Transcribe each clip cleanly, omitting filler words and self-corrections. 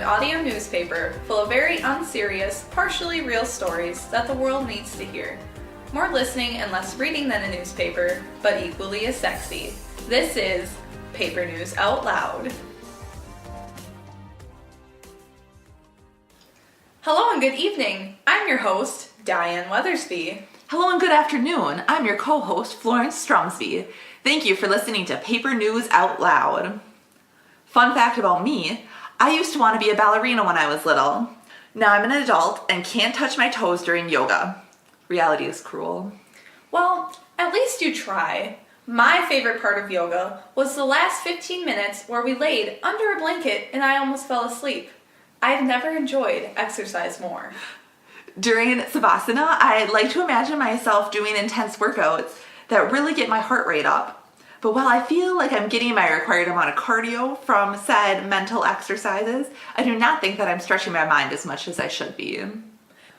audio newspaper full of very unserious, partially real stories that the world needs to hear. More listening and less reading than a newspaper, but equally as sexy. This is Paper News Out Loud. Hello and good evening. I'm your host, Diane Weathersby. Hello and good afternoon. I'm your co-host, Florence. Thank you for listening to Paper News Out Loud. Fun fact about me, I used to want to be a ballerina when I was little. Now I'm an adult and can't touch my toes during yoga. Reality is cruel. Well, at least you try. My favorite part of yoga was the last 15 minutes where we laid under a blanket and I almost fell asleep. I've never enjoyed exercise more. During Savasana, I like to imagine myself doing intense workouts that really get my heart rate up. But while I feel like I'm getting my required amount of cardio from said mental exercises, I do not think that I'm stretching my mind as much as I should be.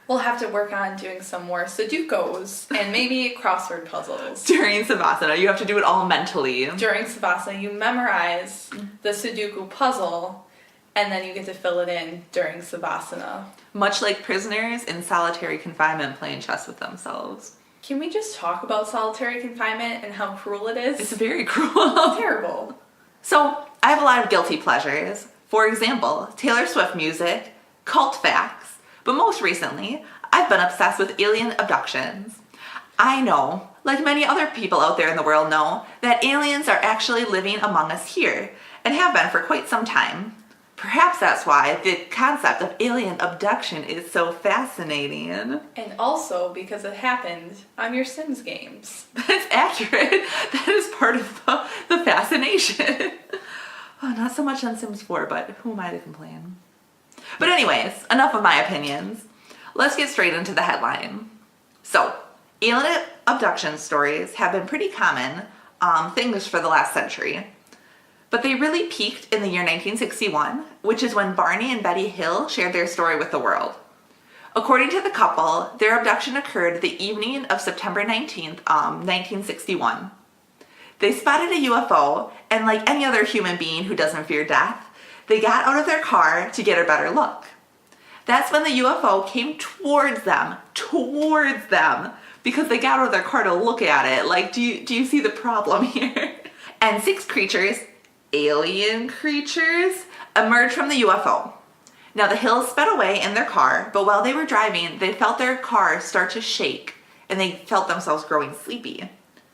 We'll have to work on doing some more Sudokus and maybe crossword puzzles. During Savasana, you have to do it all mentally. During Savasana, you memorize the Sudoku puzzle and then you get to fill it in during Savasana. Much like prisoners in solitary confinement playing chess with themselves. Can we just talk about solitary confinement and how cruel it is? It's very cruel. It's terrible. So, I have a lot of guilty pleasures. For example, Taylor Swift music, cult facts, but most recently, I've been obsessed with alien abductions. I know, like many other people out there in the world know, that aliens are actually living among us here, and have been for quite some time. Perhaps that's why the concept of alien abduction is so fascinating. And also because it happened on your Sims games. That's accurate. That is part of the fascination. Oh, not so much on Sims 4, but who am I to complain? But anyways, enough of my opinions. Let's get straight into the headline. So, alien abduction stories have been pretty common things for the last century. But they really peaked in the year 1961, which is when Barney and Betty Hill shared their story with the world. According to the couple, their abduction occurred the evening of September 19th, 1961. They spotted a UFO, and like any other human being who doesn't fear death, they got out of their car to get a better look. That's when the UFO came towards them, because they got out of their car to look at it. Like, do you see the problem here? And 6 creatures, alien creatures, emerged from the UFO. Now the Hills sped away in their car, but while they were driving, they felt their car start to shake, and they felt themselves growing sleepy.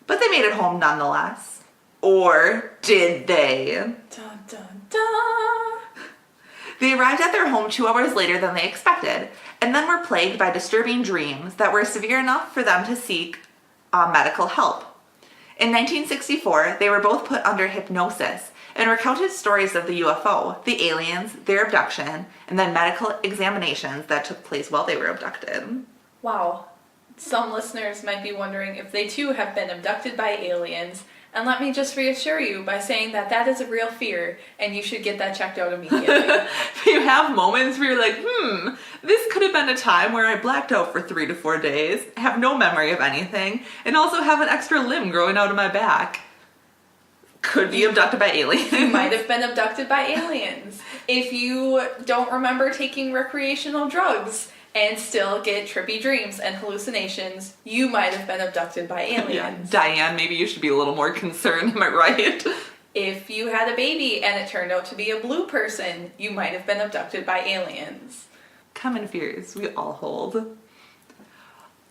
But they made it home nonetheless. Or did they? Dun, dun, dun. They arrived at their home 2 hours later than they expected, and then were plagued by disturbing dreams that were severe enough for them to seek medical help. In 1964, they were both put under hypnosis and recounted stories of the UFO, the aliens, their abduction, and then medical examinations that took place while they were abducted. Wow. Some listeners might be wondering if they too have been abducted by aliens, and let me just reassure you by saying that that is a real fear, and you should get that checked out immediately. You have moments where you're like, this could have been a time where I blacked out for 3 to 4 days, have no memory of anything, and also have an extra limb growing out of my back. Could be abducted by aliens. You might have been abducted by aliens. If you don't remember taking recreational drugs and still get trippy dreams and hallucinations, you might have been abducted by aliens. Yeah, Diane, maybe you should be a little more concerned, am I right? If you had a baby and it turned out to be a blue person, you might have been abducted by aliens. Common fears we all hold.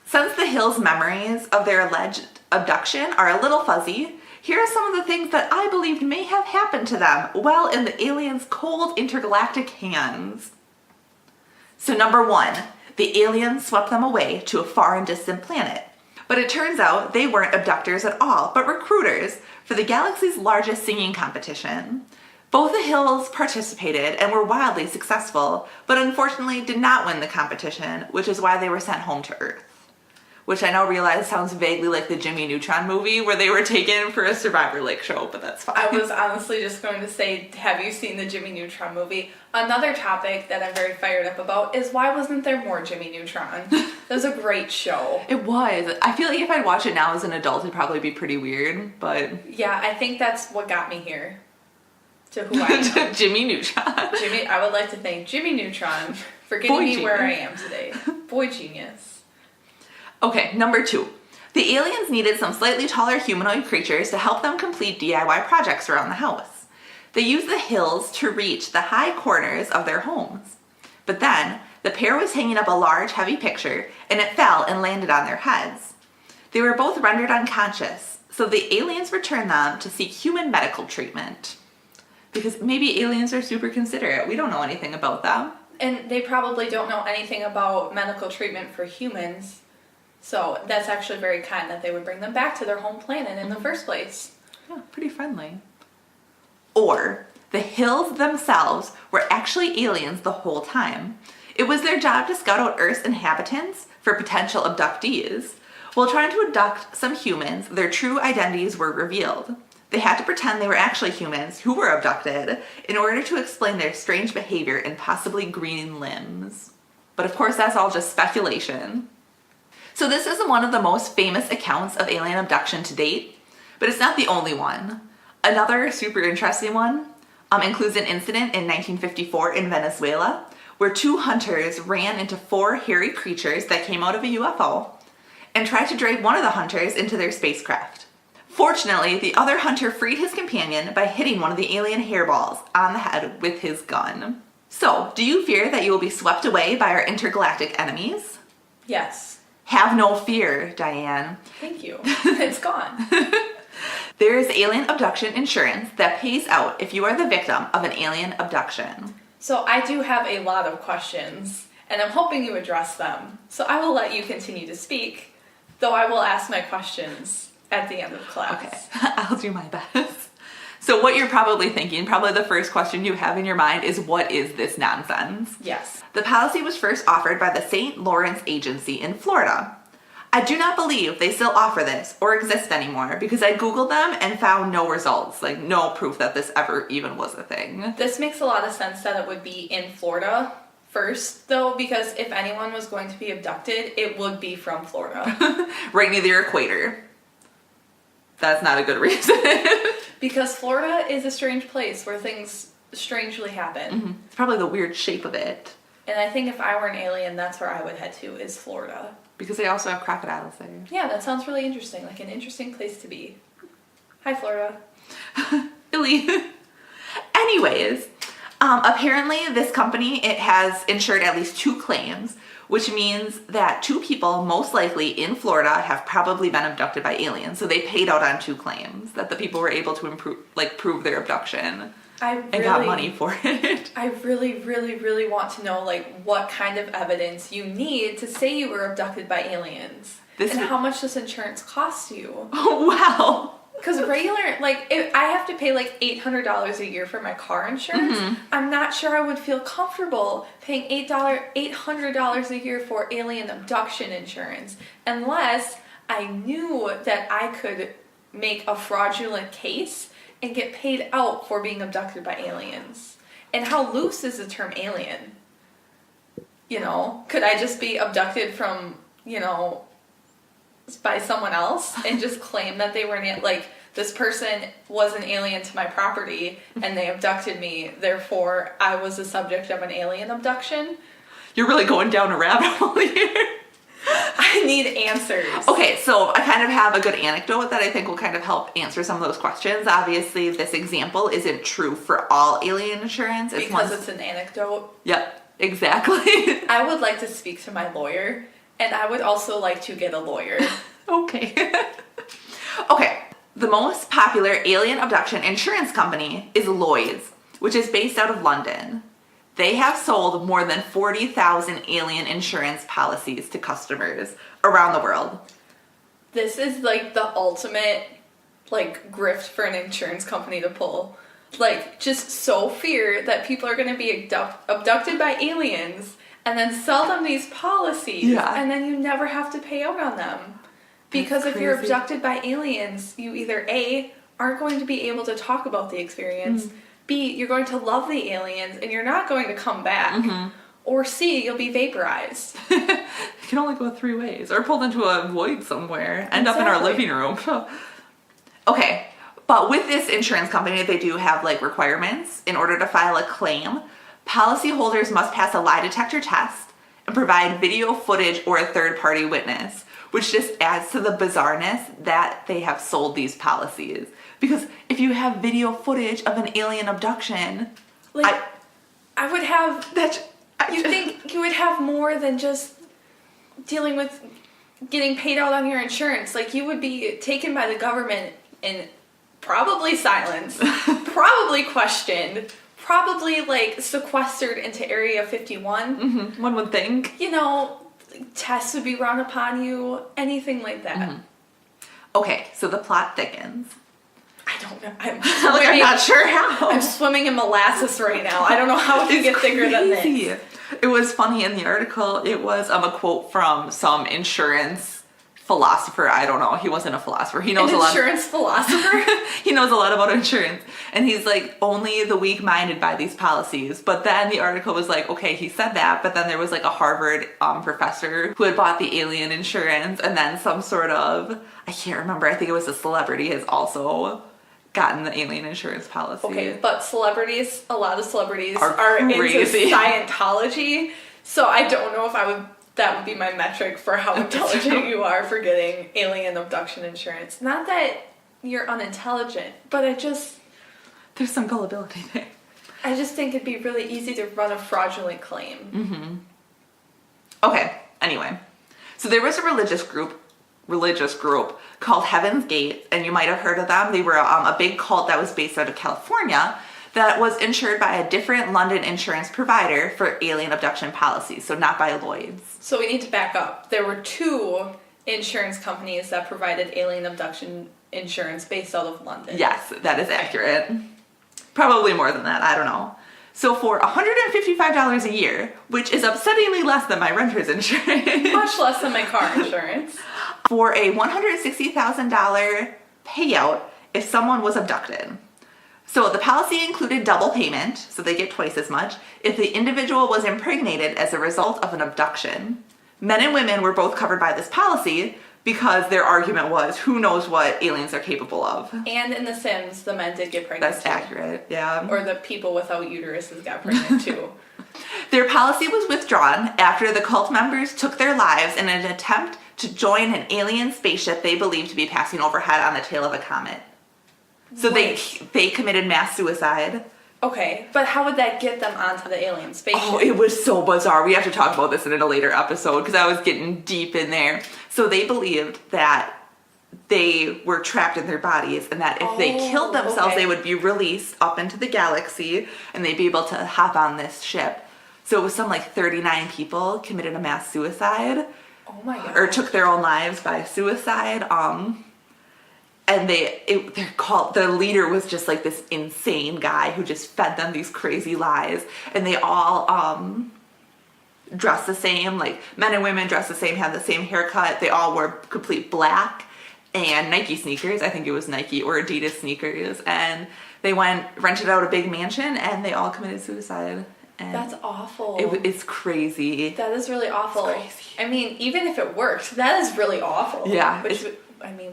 Since the Hills' memories of their alleged abduction are a little fuzzy, here are some of the things that I believed may have happened to them while in the aliens' cold intergalactic hands. So number 1, the aliens swept them away to a far and distant planet. But it turns out they weren't abductors at all, but recruiters for the galaxy's largest singing competition. Both the Hills participated and were wildly successful, but unfortunately did not win the competition, which is why they were sent home to Earth. Which I now realize sounds vaguely like the Jimmy Neutron movie where they were taken for a Survivor Lake show, but that's fine. I was honestly just going to say, have you seen the Jimmy Neutron movie? Another topic that I'm very fired up about is why wasn't there more Jimmy Neutron? That was a great show. It was. I feel like if I'd watch it now as an adult, it'd probably be pretty weird, but... Yeah, I think that's what got me here. to who I am. Jimmy Neutron. I would like to thank Jimmy Neutron for getting me where I am today. Boy genius. Okay, number 2. The aliens needed some slightly taller humanoid creatures to help them complete DIY projects around the house. They used the hills to reach the high corners of their homes. But then, the pair was hanging up a large, heavy picture, and it fell and landed on their heads. They were both rendered unconscious, so the aliens returned them to seek human medical treatment. Because maybe aliens are super considerate. We don't know anything about them. And they probably don't know anything about medical treatment for humans. So that's actually very kind that they would bring them back to their home planet in the first place. Yeah, pretty friendly. Or the hills themselves were actually aliens the whole time. It was their job to scout out Earth's inhabitants for potential abductees. While trying to abduct some humans, their true identities were revealed. They had to pretend they were actually humans who were abducted in order to explain their strange behavior and possibly green limbs. But of course, that's all just speculation. So this is one of the most famous accounts of alien abduction to date, but it's not the only one. Another super interesting one includes an incident in 1954 in Venezuela where 2 hunters ran into 4 hairy creatures that came out of a UFO and tried to drag one of the hunters into their spacecraft. Fortunately, the other hunter freed his companion by hitting one of the alien hairballs on the head with his gun. So, do you fear that you will be swept away by our intergalactic enemies? Yes. Have no fear, Diane. Thank you. It's gone. There is alien abduction insurance that pays out if you are the victim of an alien abduction. So I do have a lot of questions, and I'm hoping you address them. So I will let you continue to speak, though I will ask my questions at the end of class. Okay, I'll do my best. So what you're probably thinking, probably the first question you have in your mind is, what is this nonsense? Yes. The policy was first offered by the St. Lawrence Agency in Florida. I do not believe they still offer this or exist anymore because I Googled them and found no results, like no proof that this ever even was a thing. This makes a lot of sense that it would be in Florida first, though, because if anyone was going to be abducted, it would be from Florida. Right near the equator. That's not a good reason. Because Florida is a strange place where things strangely happen. Mm-hmm. It's probably the weird shape of it. And I think if I were an alien, that's where I would head to, is Florida. Because they also have crocodiles there. Yeah, that sounds really interesting. Like an interesting place to be. Hi, Florida. Really? Anyways, apparently this company, it has insured at least 2 claims, which means that 2 people, most likely in Florida, have probably been abducted by aliens. So they paid out on 2 claims that the people were able to prove their abduction. And got money for it. I really, really, really want to know, like, what kind of evidence you need to say you were abducted by aliens. How much does insurance cost you? Oh, wow. Because regular, like, if I have to pay, like, $800 a year for my car insurance, I'm not sure I would feel comfortable paying $800 a year for alien abduction insurance unless I knew that I could make a fraudulent case and get paid out for being abducted by aliens. And how loose is the term alien? You know, could I just be abducted from, by someone else and just claim that they were this person was an alien to my property and they abducted me, therefore I was the subject of an alien abduction? You're really going down a rabbit hole here. I need answers. Okay, so I kind of have a good anecdote that I think will kind of help answer some of those questions. Obviously, this example isn't true for all alien insurance. It's an anecdote? Yep, exactly. I would like to speak to my lawyer, and I would also like to get a lawyer. Okay. Okay, the most popular alien abduction insurance company is Lloyd's, which is based out of London. They have sold more than 40,000 alien insurance policies to customers around the world. This is like the ultimate grift for an insurance company to pull. Just so fear that people are going to be abducted by aliens and then sell them these policies. Yeah. And then you never have to pay out on them. Because if you're abducted by aliens, you either A, aren't going to be able to talk about the experience, B, you're going to love the aliens and you're not going to come back. Or C, you'll be vaporized. It can only go 3 ways. Or pulled into a void somewhere. End up in our living room. Okay, But with this insurance company, they do have like requirements. In order to file a claim, policyholders must pass a lie detector test and provide video footage or a third-party witness, which just adds to the bizarreness that they have sold these policies. Because if you have video footage of an alien abduction, like I would have think you would have more than just dealing with getting paid out on your insurance. Like, you would be taken by the government and probably silenced, probably questioned, probably like sequestered into Area 51. Mm-hmm. One would think. You know, tests would be run upon you, anything like that. Mm-hmm. Okay, so the plot thickens. I don't know. I'm not sure how. I'm swimming in molasses right now. I don't know how it can get thicker than this. It was funny in the article. It was a quote from some insurance philosopher. I don't know. He wasn't a philosopher. He knows a lot. Insurance philosopher? He knows a lot about insurance. And he's like, only the weak-minded buy these policies. But then the article was like, okay, he said that, but then there was like a Harvard professor who had bought the alien insurance, and then some sort of, I can't remember, I think it was a celebrity has also gotten the alien insurance policy. Okay, but a lot of celebrities are into crazy. Scientology, so I don't know if that would be my metric for how intelligent you are for getting alien abduction insurance. Not that you're unintelligent, but there's some gullibility there. I just think it'd be really easy to run a fraudulent claim. Mm-hmm. Okay, anyway. So there was a religious group called Heaven's Gate, and you might have heard of them. They were a big cult that was based out of California that was insured by a different London insurance provider for alien abduction policies, so not by Lloyd's. So we need to back up. There were 2 insurance companies that provided alien abduction insurance based out of London. Yes, that is accurate. Probably more than that, I don't know. So for $155 a year, which is upsettingly less than my renter's insurance. Much less than my car insurance. For a $160,000 payout if someone was abducted. So the policy included double payment, so they get twice as much, if the individual was impregnated as a result of an abduction. Men and women were both covered by this policy because their argument was, who knows what aliens are capable of. And in The Sims, the men did get pregnant. That's accurate, yeah. Or the people without uteruses got pregnant too. Their policy was withdrawn after the cult members took their lives in an attempt to join an alien spaceship they believed to be passing overhead on the tail of a comet. So they committed mass suicide. Okay, but how would that get them onto the alien spaceship? Oh, it was so bizarre. We have to talk about this in a later episode because I was getting deep in there. So they believed that they were trapped in their bodies and that if they killed themselves, they would be released up into the galaxy and they'd be able to hop on this ship. So it was some 39 people committed a mass suicide. Oh my god. Or took their own lives by suicide. And the leader was just like this insane guy who just fed them these crazy lies. And they all dressed the same, like men and women dressed the same, had the same haircut. They all wore complete black and Nike sneakers. I think it was Nike or Adidas sneakers. And they rented out a big mansion and they all committed suicide. And that's awful. It's crazy. That is really awful. It's crazy. I mean, even if it worked, that is really awful. Yeah.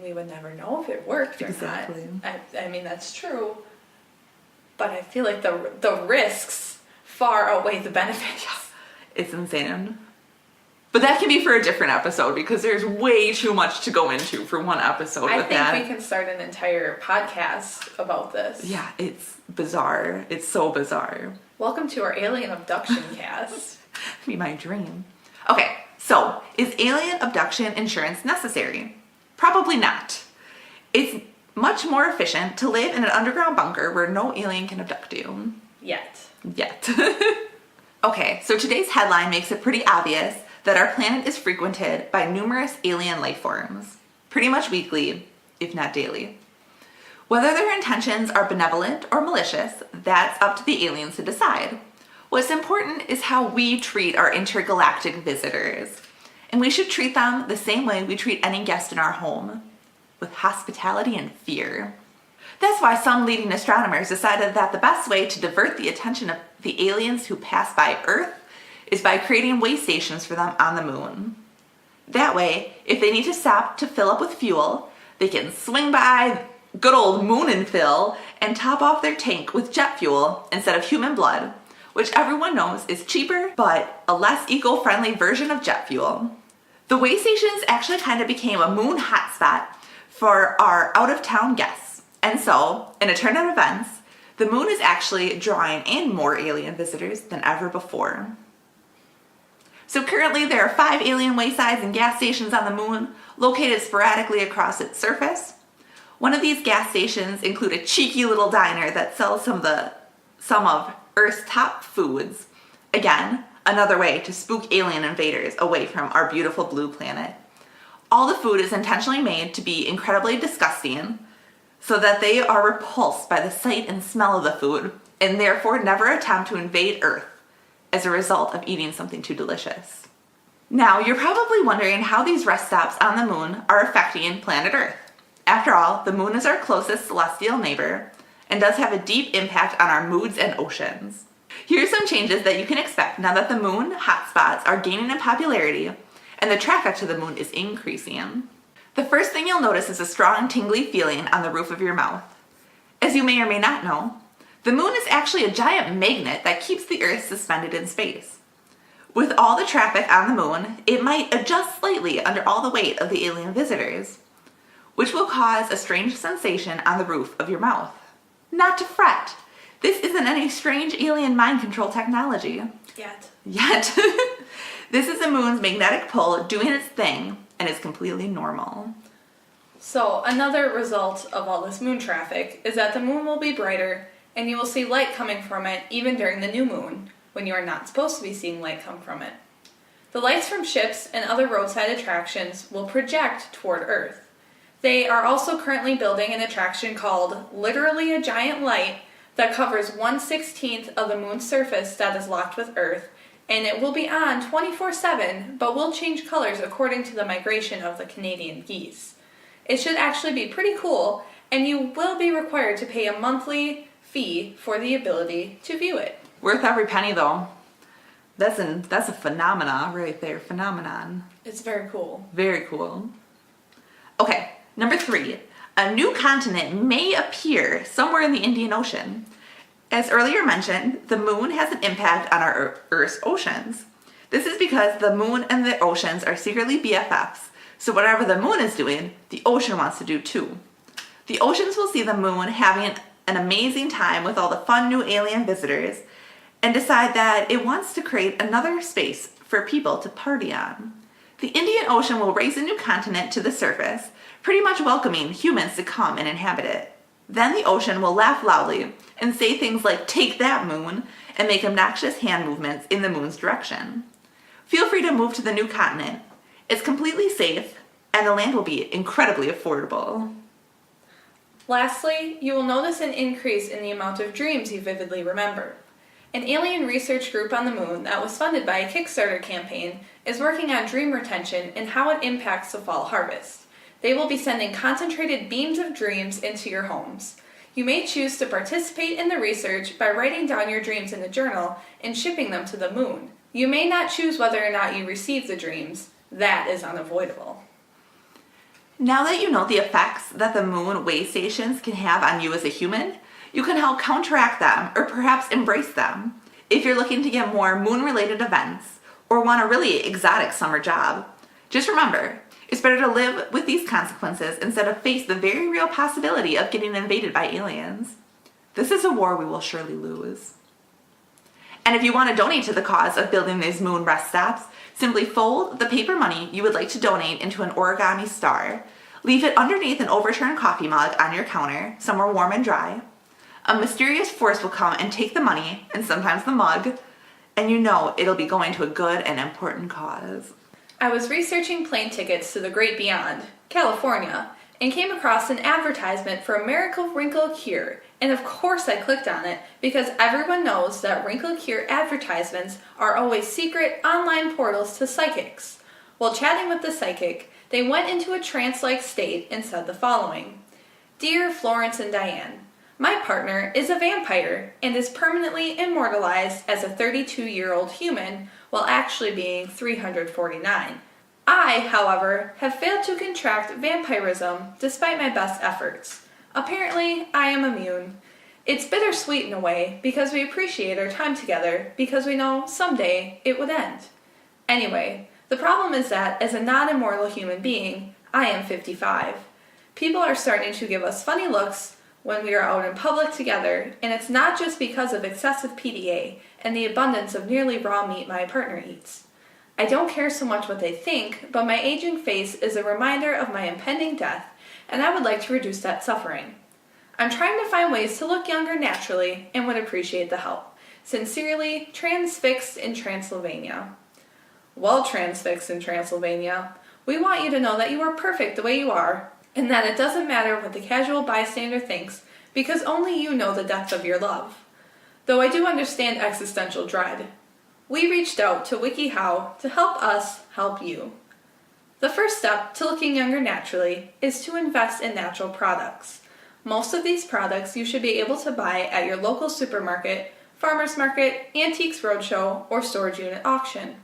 We would never know if it worked or Exactly. not. I mean, that's true. But I feel like the risks far outweigh the benefits. It's insane. But that can be for a different episode because there's way too much to go into for one episode with that. I think we can start an entire podcast about this. Yeah, it's bizarre. It's so bizarre. Welcome to our alien abduction cast. Be my dream. Okay, so is alien abduction insurance necessary? Probably not. It's much more efficient to live in an underground bunker where no alien can abduct you. Yet. Okay, so today's headline makes it pretty obvious that our planet is frequented by numerous alien life forms, pretty much weekly, if not daily. Whether their intentions are benevolent or malicious, that's up to the aliens to decide. What's important is how we treat our intergalactic visitors. And we should treat them the same way we treat any guest in our home, with hospitality and fear. That's why some leading astronomers decided that the best way to divert the attention of the aliens who pass by Earth is by creating way stations for them on the moon. That way, if they need to stop to fill up with fuel, they can swing by good old moon and fill and top off their tank with jet fuel instead of human blood, which everyone knows is cheaper but a less eco-friendly version of jet fuel. The way stations actually kind of became a moon hotspot for our out-of-town guests. And so, in a turn of events, the moon is actually drawing in more alien visitors than ever before. So currently there are 5 alien waysides and gas stations on the moon, located sporadically across its surface. One of these gas stations include a cheeky little diner that sells some of Earth's top foods. Again, another way to spook alien invaders away from our beautiful blue planet. All the food is intentionally made to be incredibly disgusting so that they are repulsed by the sight and smell of the food and therefore never attempt to invade Earth as a result of eating something too delicious. Now, you're probably wondering how these rest stops on the moon are affecting planet Earth. After all, the moon is our closest celestial neighbor and does have a deep impact on our moods and oceans. Here are some changes that you can expect now that the moon hotspots are gaining in popularity and the traffic to the moon is increasing. The first thing you'll notice is a strong tingly feeling on the roof of your mouth. As you may or may not know, the moon is actually a giant magnet that keeps the Earth suspended in space. With all the traffic on the moon, it might adjust slightly under all the weight of the alien visitors, which will cause a strange sensation on the roof of your mouth. Not to fret, this isn't any strange alien mind control technology. Yet. This is the moon's magnetic pull doing its thing and is completely normal. So another result of all this moon traffic is that the moon will be brighter and you will see light coming from it even during the new moon, when you are not supposed to be seeing light come from it. The lights from ships and other roadside attractions will project toward Earth. They are also currently building an attraction called Literally a Giant Light that covers 1/16 of the moon's surface that is locked with Earth, and it will be on 24/7, but will change colors according to the migration of the Canadian geese. It should actually be pretty cool, and you will be required to pay a monthly fee for the ability to view it. Worth every penny though. That's a phenomena right there, phenomenon. It's very cool. Very cool. Okay, number 3. A new continent may appear somewhere in the Indian Ocean. As earlier mentioned, the moon has an impact on our Earth's oceans. This is because the moon and the oceans are secretly BFFs, so whatever the moon is doing, the ocean wants to do too. The oceans will see the moon having an amazing time with all the fun new alien visitors and decide that it wants to create another space for people to party on. The Indian Ocean will raise a new continent to the surface, pretty much welcoming humans to come and inhabit it. Then the ocean will laugh loudly and say things like, "Take that, moon," and make obnoxious hand movements in the moon's direction. Feel free to move to the new continent. It's completely safe, and the land will be incredibly affordable. Lastly, you will notice an increase in the amount of dreams you vividly remember. An alien research group on the moon that was funded by a Kickstarter campaign is working on dream retention and how it impacts the fall harvest. They will be sending concentrated beams of dreams into your homes. You may choose to participate in the research by writing down your dreams in a journal and shipping them to the moon. You may not choose whether or not you receive the dreams. That is unavoidable. Now that you know the effects that the moon way stations can have on you as a human, you can help counteract them or perhaps embrace them. If you're looking to get more moon-related events or want a really exotic summer job, just remember, it's better to live with these consequences instead of face the very real possibility of getting invaded by aliens. This is a war we will surely lose. And if you want to donate to the cause of building these moon rest stops, simply fold the paper money you would like to donate into an origami star, leave it underneath an overturned coffee mug on your counter, somewhere warm and dry. A mysterious force will come and take the money, and sometimes the mug, and you know it'll be going to a good and important cause. I was researching plane tickets to the great beyond, California, and came across an advertisement for a miracle wrinkle cure, and of course I clicked on it because everyone knows that wrinkle cure advertisements are always secret online portals to psychics. While chatting with the psychic, they went into a trance-like state and said the following: "Dear Florence and Diane, my partner is a vampire and is permanently immortalized as a 32-year-old human while actually being 349. I, however, have failed to contract vampirism despite my best efforts. Apparently, I am immune. It's bittersweet in a way because we appreciate our time together because we know someday it would end. Anyway, the problem is that as a non-immortal human being, I am 55. People are starting to give us funny looks when we are out in public together, and it's not just because of excessive PDA and the abundance of nearly raw meat my partner eats. I don't care so much what they think, but my aging face is a reminder of my impending death, and I would like to reduce that suffering. I'm trying to find ways to look younger naturally and would appreciate the help. Sincerely, Transfixed in Transylvania. Well, Transfixed in Transylvania, we want you to know that you are perfect the way you are, and that it doesn't matter what the casual bystander thinks, because only you know the depth of your love. Though I do understand existential dread. We reached out to WikiHow to help us help you. The first step to looking younger naturally is to invest in natural products. Most of these products you should be able to buy at your local supermarket, farmer's market, antiques roadshow, or storage unit auction.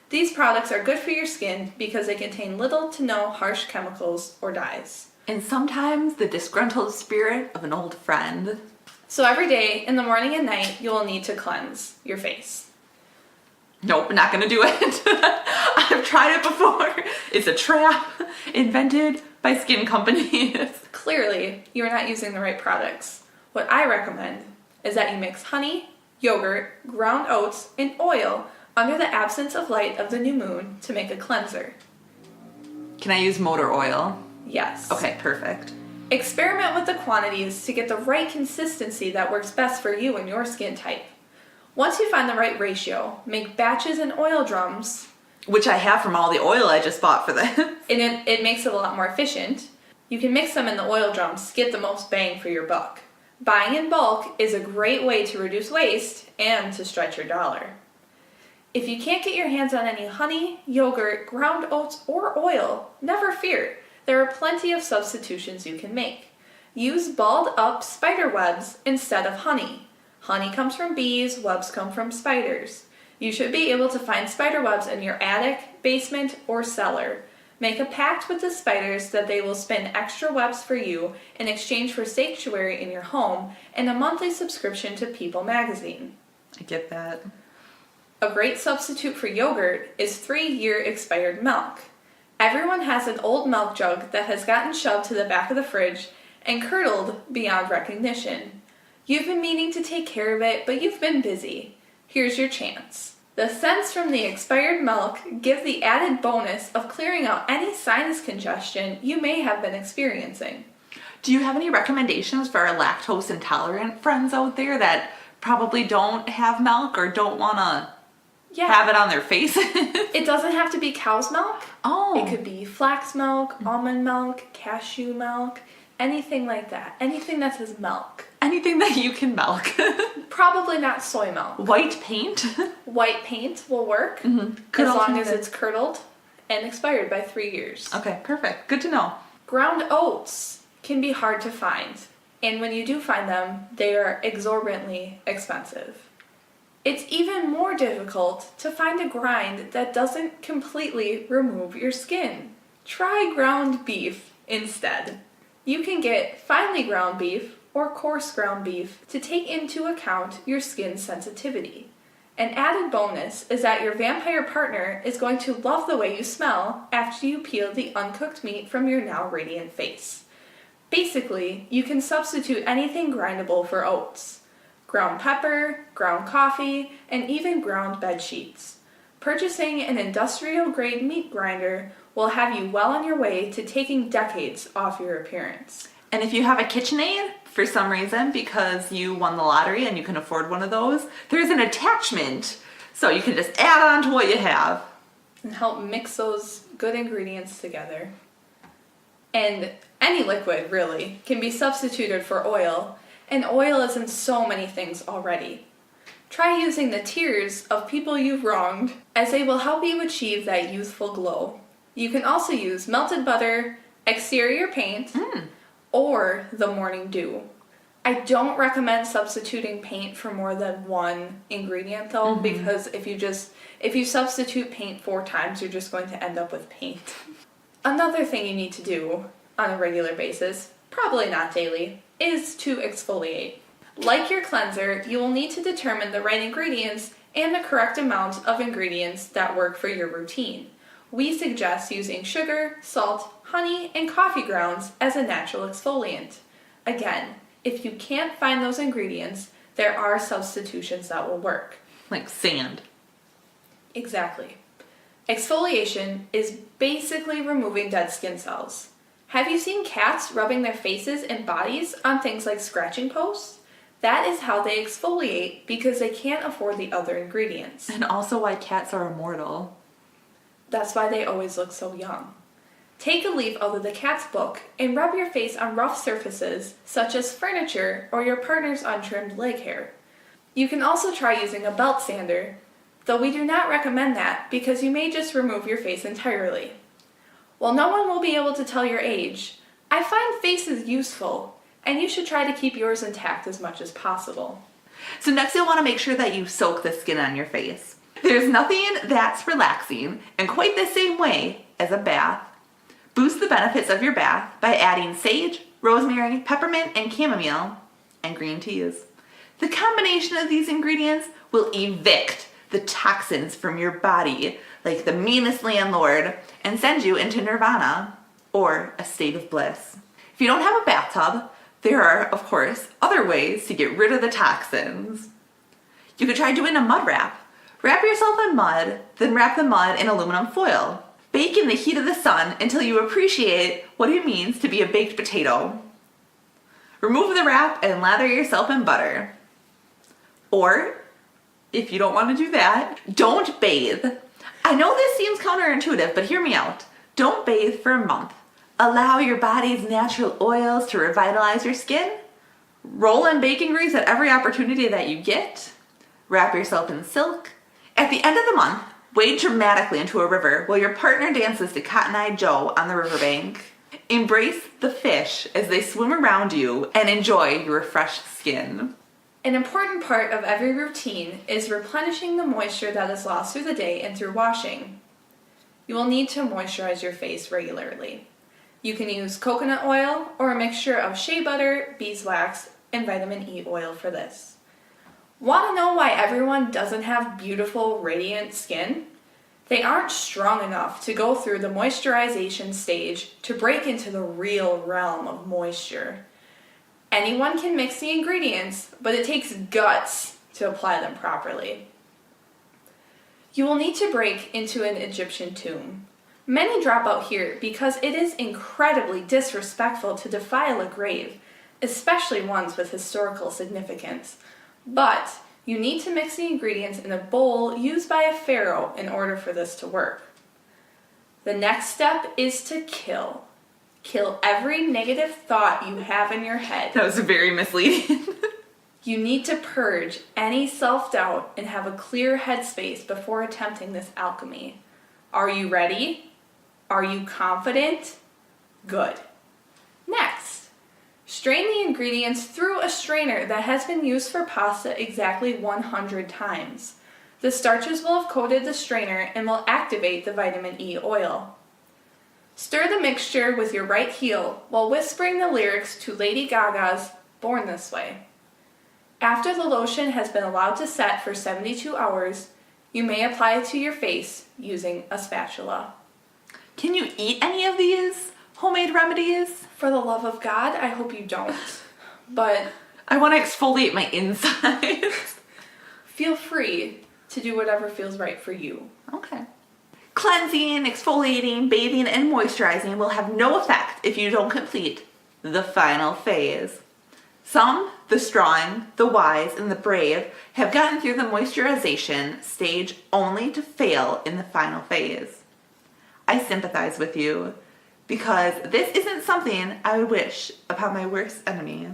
These products are good for your skin because they contain little to no harsh chemicals or dyes. And sometimes the disgruntled spirit of an old friend. So every day, in the morning and night, you will need to cleanse your face. Nope, not gonna do it. I've tried it before. It's a trap invented by skin companies. Clearly, you are not using the right products. What I recommend is that you mix honey, yogurt, ground oats, and oil under the absence of light of the new moon to make a cleanser. Can I use motor oil? Yes. Okay, perfect. Experiment with the quantities to get the right consistency that works best for you and your skin type. Once you find the right ratio, make batches in oil drums. Which I have from all the oil I just bought for this. And it makes it a lot more efficient. You can mix them in the oil drums to get the most bang for your buck. Buying in bulk is a great way to reduce waste and to stretch your dollar. If you can't get your hands on any honey, yogurt, ground oats, or oil, never fear. There are plenty of substitutions you can make. Use balled up spider webs instead of honey. Honey comes from bees, webs come from spiders. You should be able to find spider webs in your attic, basement, or cellar. Make a pact with the spiders that they will spin extra webs for you in exchange for sanctuary in your home and a monthly subscription to People magazine. I get that. A great substitute for yogurt is 3-year expired milk. Everyone has an old milk jug that has gotten shoved to the back of the fridge and curdled beyond recognition. You've been meaning to take care of it, but you've been busy. Here's your chance. The scents from the expired milk give the added bonus of clearing out any sinus congestion you may have been experiencing. Do you have any recommendations for our lactose intolerant friends out there that probably don't have milk or don't want to have it on their face? It doesn't have to be cow's milk. Oh. It could be flax milk, almond milk, cashew milk, anything like that. Anything that says milk. Anything that you can milk. Probably not soy milk. White paint? White paint will work Good as long alternative. as it's curdled and expired by 3 years. Okay, perfect. Good to know. Ground oats can be hard to find, and when you do find them, they are exorbitantly expensive. It's even more difficult to find a grind that doesn't completely remove your skin. Try ground beef instead. You can get finely ground beef or coarse ground beef to take into account your skin sensitivity. An added bonus is that your vampire partner is going to love the way you smell after you peel the uncooked meat from your now radiant face. Basically, you can substitute anything grindable for oats. Ground pepper, ground coffee, and even ground bed sheets. Purchasing an industrial-grade meat grinder will have you well on your way to taking decades off your appearance. And if you have a KitchenAid, for some reason, because you won the lottery and you can afford one of those, there's an attachment. So you can just add on to what you have. And help mix those good ingredients together. And any liquid, really, can be substituted for oil, and oil is in so many things already. Try using the tears of people you've wronged, as they will help you achieve that youthful glow. You can also use melted butter, exterior paint, or the morning dew. I don't recommend substituting paint for more than one ingredient though, because if you substitute paint 4 times, you're just going to end up with paint. Another thing you need to do on a regular basis probably not daily, is to exfoliate. Like your cleanser, you will need to determine the right ingredients and the correct amount of ingredients that work for your routine. We suggest using sugar, salt, honey, and coffee grounds as a natural exfoliant. Again, if you can't find those ingredients, there are substitutions that will work. Like sand. Exactly. Exfoliation is basically removing dead skin cells. Have you seen cats rubbing their faces and bodies on things like scratching posts? That is how they exfoliate because they can't afford the other ingredients. And also why cats are immortal. That's why they always look so young. Take a leaf out of the cat's book and rub your face on rough surfaces such as furniture or your partner's untrimmed leg hair. You can also try using a belt sander, though we do not recommend that because you may just remove your face entirely. While no one will be able to tell your age, I find faces useful, and you should try to keep yours intact as much as possible. So next you'll want to make sure that you soak the skin on your face. There's nothing that's relaxing in quite the same way as a bath. Boost the benefits of your bath by adding sage, rosemary, peppermint, and chamomile, and green teas. The combination of these ingredients will evict the toxins from your body like the meanest landlord and send you into nirvana, or a state of bliss. If you don't have a bathtub, there are, of course, other ways to get rid of the toxins. You could try doing a mud wrap. Wrap yourself in mud, then wrap the mud in aluminum foil. Bake in the heat of the sun until you appreciate what it means to be a baked potato. Remove the wrap and lather yourself in butter. Or, if you don't want to do that, don't bathe. I know this seems counterintuitive, but hear me out. Don't bathe for a month. Allow your body's natural oils to revitalize your skin. Roll in bacon grease at every opportunity that you get. Wrap yourself in silk. At the end of the month, wade dramatically into a river while your partner dances to Cotton Eye Joe on the riverbank. Embrace the fish as they swim around you and enjoy your refreshed skin. An important part of every routine is replenishing the moisture that is lost through the day and through washing. You will need to moisturize your face regularly. You can use coconut oil or a mixture of shea butter, beeswax, and vitamin E oil for this. Want to know why everyone doesn't have beautiful, radiant skin? They aren't strong enough to go through the moisturization stage to break into the real realm of moisture. Anyone can mix the ingredients, but it takes guts to apply them properly. You will need to break into an Egyptian tomb. Many drop out here because it is incredibly disrespectful to defile a grave, especially ones with historical significance. But you need to mix the ingredients in a bowl used by a pharaoh in order for this to work. The next step is to kill. Kill every negative thought you have in your head. That was very misleading. You need to purge any self-doubt and have a clear headspace before attempting this alchemy. Are you ready? Are you confident? Good. Next, strain the ingredients through a strainer that has been used for pasta exactly 100 times. The starches will have coated the strainer and will activate the vitamin E oil. Stir the mixture with your right heel while whispering the lyrics to Lady Gaga's Born This Way. After the lotion has been allowed to set for 72 hours, you may apply it to your face using a spatula. Can you eat any of these homemade remedies? For the love of God, I hope you don't. But I want to exfoliate my insides. feel free to do whatever feels right for you. Okay. Cleansing, exfoliating, bathing, and moisturizing will have no effect if you don't complete the final phase. Some, the strong, the wise, and the brave, have gotten through the moisturization stage only to fail in the final phase. I sympathize with you because this isn't something I would wish upon my worst enemy.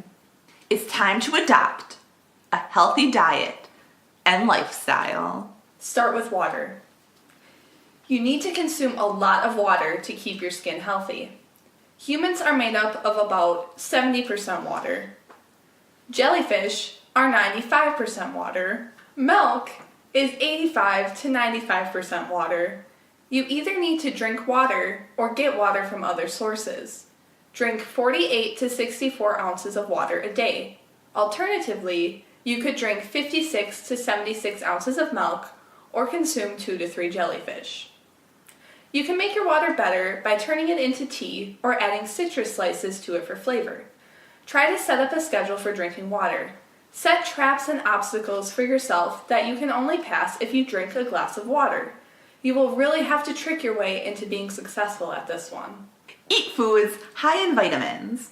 It's time to adopt a healthy diet and lifestyle. Start with water. You need to consume a lot of water to keep your skin healthy. Humans are made up of about 70% water. Jellyfish are 95% water. Milk is 85 to 95% water. You either need to drink water or get water from other sources. Drink 48 to 64 ounces of water a day. Alternatively, you could drink 56 to 76 ounces of milk or consume 2 to 3 jellyfish. You can make your water better by turning it into tea or adding citrus slices to it for flavor. Try to set up a schedule for drinking water. Set traps and obstacles for yourself that you can only pass if you drink a glass of water. You will really have to trick your way into being successful at this one. Eat foods high in vitamins.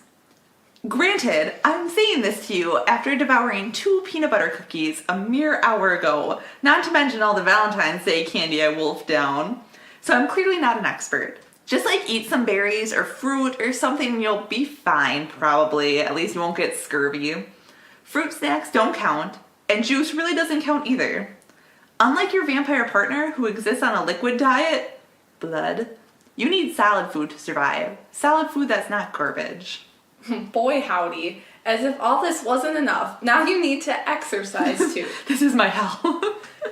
Granted, I'm saying this to you after devouring 2 peanut butter cookies a mere hour ago, not to mention all the Valentine's Day candy I wolfed down. So I'm clearly not an expert. Just like eat some berries or fruit or something and you'll be fine, probably. At least you won't get scurvy. Fruit snacks don't count, and juice really doesn't count either. Unlike your vampire partner who exists on a liquid diet, blood, you need solid food to survive. Solid food that's not garbage. Boy howdy, as if all this wasn't enough, now you need to exercise too. This is my hell.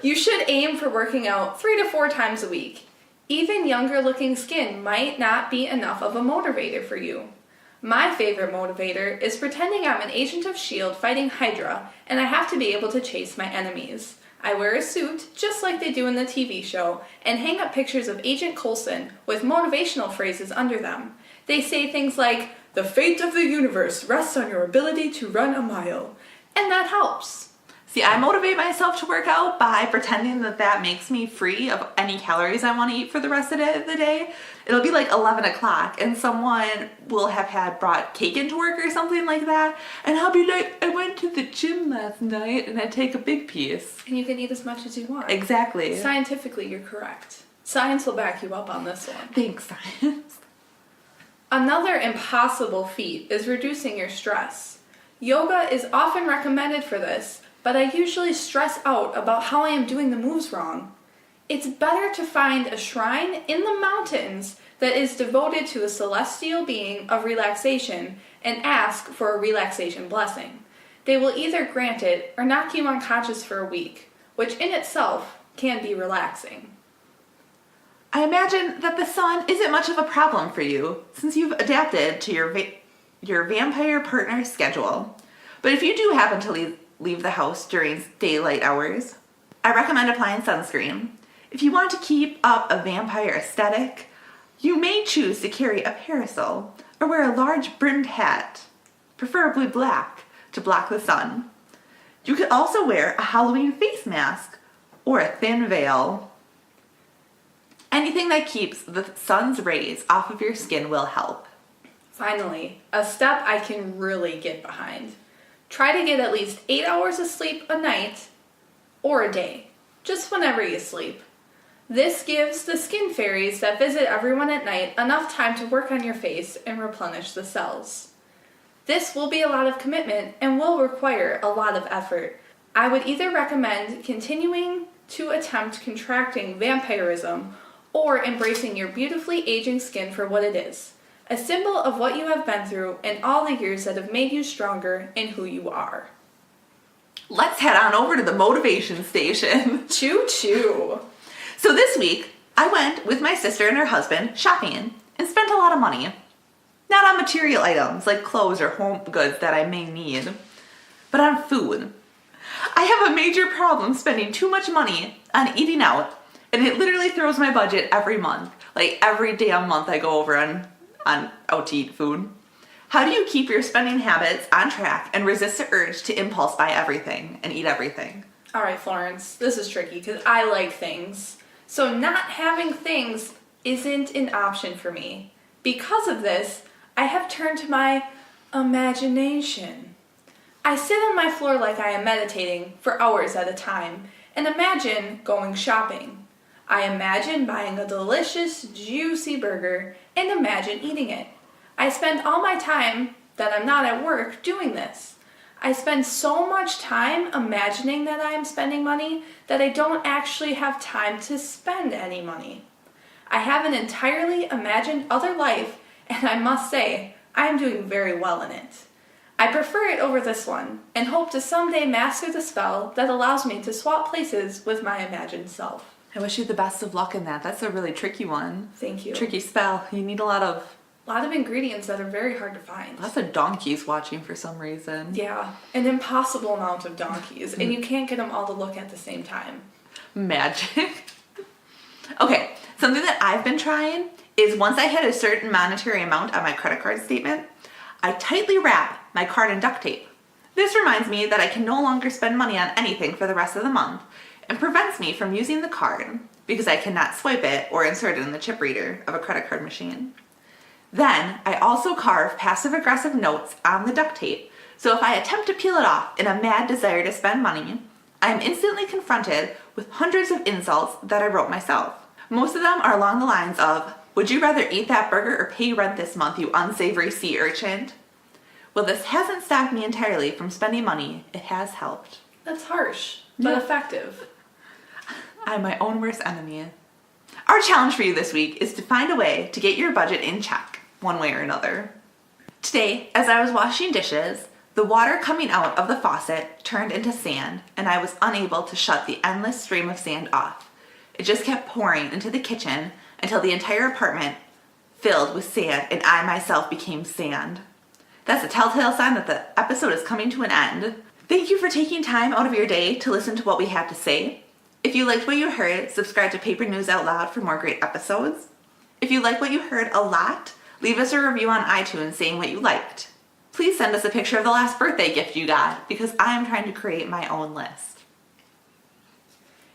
You should aim for working out 3 to 4 times a week. Even younger looking skin might not be enough of a motivator for you. My favorite motivator is pretending I'm an agent of S.H.I.E.L.D. fighting Hydra and I have to be able to chase my enemies. I wear a suit, just like they do in the TV show, and hang up pictures of Agent Coulson with motivational phrases under them. They say things like, "The fate of the universe rests on your ability to run a mile," and that helps. See, I motivate myself to work out by pretending that makes me free of any calories I want to eat for the rest of the day. It'll be like 11 o'clock and someone will have brought cake into work or something like that. And I'll be like, I went to the gym last night, and I take a big piece. And you can eat as much as you want. Exactly. Scientifically, you're correct. Science will back you up on this one. Thanks, science. Another impossible feat is reducing your stress. Yoga is often recommended for this, but I usually stress out about how I am doing the moves wrong. It's better to find a shrine in the mountains that is devoted to a celestial being of relaxation and ask for a relaxation blessing. They will either grant it or knock you unconscious for a week, which in itself can be relaxing. I imagine that the sun isn't much of a problem for you since you've adapted to your vampire partner's schedule. But if you do happen to leave the house during daylight hours, I recommend applying sunscreen. If you want to keep up a vampire aesthetic, you may choose to carry a parasol or wear a large brimmed hat, preferably black, to block the sun. You could also wear a Halloween face mask or a thin veil. Anything that keeps the sun's rays off of your skin will help. Finally, a step I can really get behind. Try to get at least 8 hours of sleep a night or a day, just whenever you sleep. This gives the skin fairies that visit everyone at night enough time to work on your face and replenish the cells. This will be a lot of commitment and will require a lot of effort. I would either recommend continuing to attempt contracting vampirism or embracing your beautifully aging skin for what it is, a symbol of what you have been through and all the years that have made you stronger in who you are. Let's head on over to the motivation station. Choo choo! So this week, I went with my sister and her husband shopping and spent a lot of money. Not on material items like clothes or home goods that I may need, but on food. I have a major problem spending too much money on eating out, and it literally throws my budget every month. Like every damn month I go over on out to eat food. How do you keep your spending habits on track and resist the urge to impulse buy everything and eat everything? All right, Florence, this is tricky because I like things. So not having things isn't an option for me. Because of this, I have turned to my imagination. I sit on my floor like I am meditating for hours at a time and imagine going shopping. I imagine buying a delicious, juicy burger and imagine eating it. I spend all my time that I'm not at work doing this. I spend so much time imagining that I am spending money that I don't actually have time to spend any money. I have an entirely imagined other life, and I must say, I am doing very well in it. I prefer it over this one, and hope to someday master the spell that allows me to swap places with my imagined self. I wish you the best of luck in that. That's a really tricky one. Thank you. Tricky spell. You need a lot of a lot of ingredients that are very hard to find. Lots of donkeys watching for some reason. Yeah, an impossible amount of donkeys, and you can't get them all to look at the same time. Magic. Okay, something that I've been trying is once I hit a certain monetary amount on my credit card statement, I tightly wrap my card in duct tape. This reminds me that I can no longer spend money on anything for the rest of the month and prevents me from using the card because I cannot swipe it or insert it in the chip reader of a credit card machine. Then I also carve passive-aggressive notes on the duct tape, so if I attempt to peel it off in a mad desire to spend money, I am instantly confronted with hundreds of insults that I wrote myself. Most of them are along the lines of, "Would you rather eat that burger or pay rent this month, you unsavory sea urchin?" Well, this hasn't stopped me entirely from spending money. It has helped. That's harsh, but effective. I'm my own worst enemy. Our challenge for you this week is to find a way to get your budget in check, one way or another. Today, as I was washing dishes, the water coming out of the faucet turned into sand, and I was unable to shut the endless stream of sand off. It just kept pouring into the kitchen until the entire apartment filled with sand, and I myself became sand. That's a telltale sign that the episode is coming to an end. Thank you for taking time out of your day to listen to what we have to say. If you liked what you heard, subscribe to Paper News Out Loud for more great episodes. If you like what you heard a lot, leave us a review on iTunes saying what you liked. Please send us a picture of the last birthday gift you got, because I am trying to create my own list.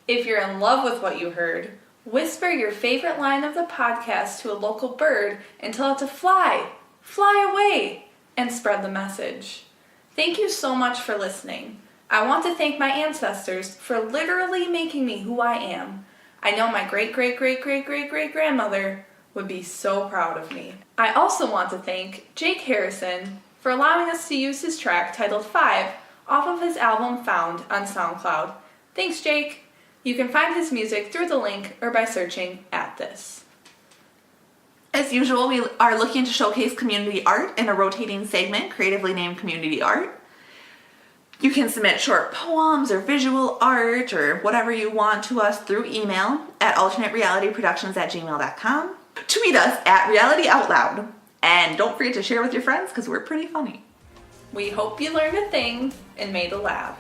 If you're in love with what you heard, whisper your favorite line of the podcast to a local bird and tell it to fly away, and spread the message. Thank you so much for listening. I want to thank my ancestors for literally making me who I am. I know my great-great-great-great-great-great-grandmother would be so proud of me. I also want to thank Jake Harrison for allowing us to use his track titled 5 off of his album Found on SoundCloud. Thanks, Jake. You can find his music through the link or by searching @this. As usual, we are looking to showcase community art in a rotating segment creatively named Community Art. You can submit short poems or visual art or whatever you want to us through email at alternaterealityproductions@gmail.com. Tweet us at realityoutloud. And don't forget to share with your friends because we're pretty funny. We hope you learned a thing and made a laugh.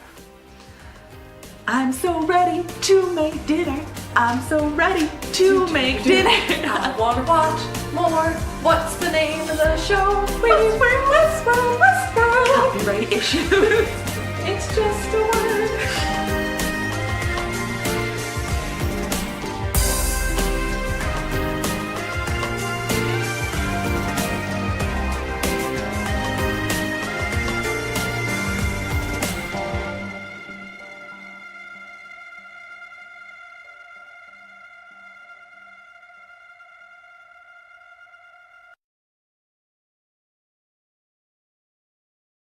I'm so ready to make dinner. I'm so ready to make dinner. I wanna watch more. What's the name of the show? Copyright issues. It's just a word.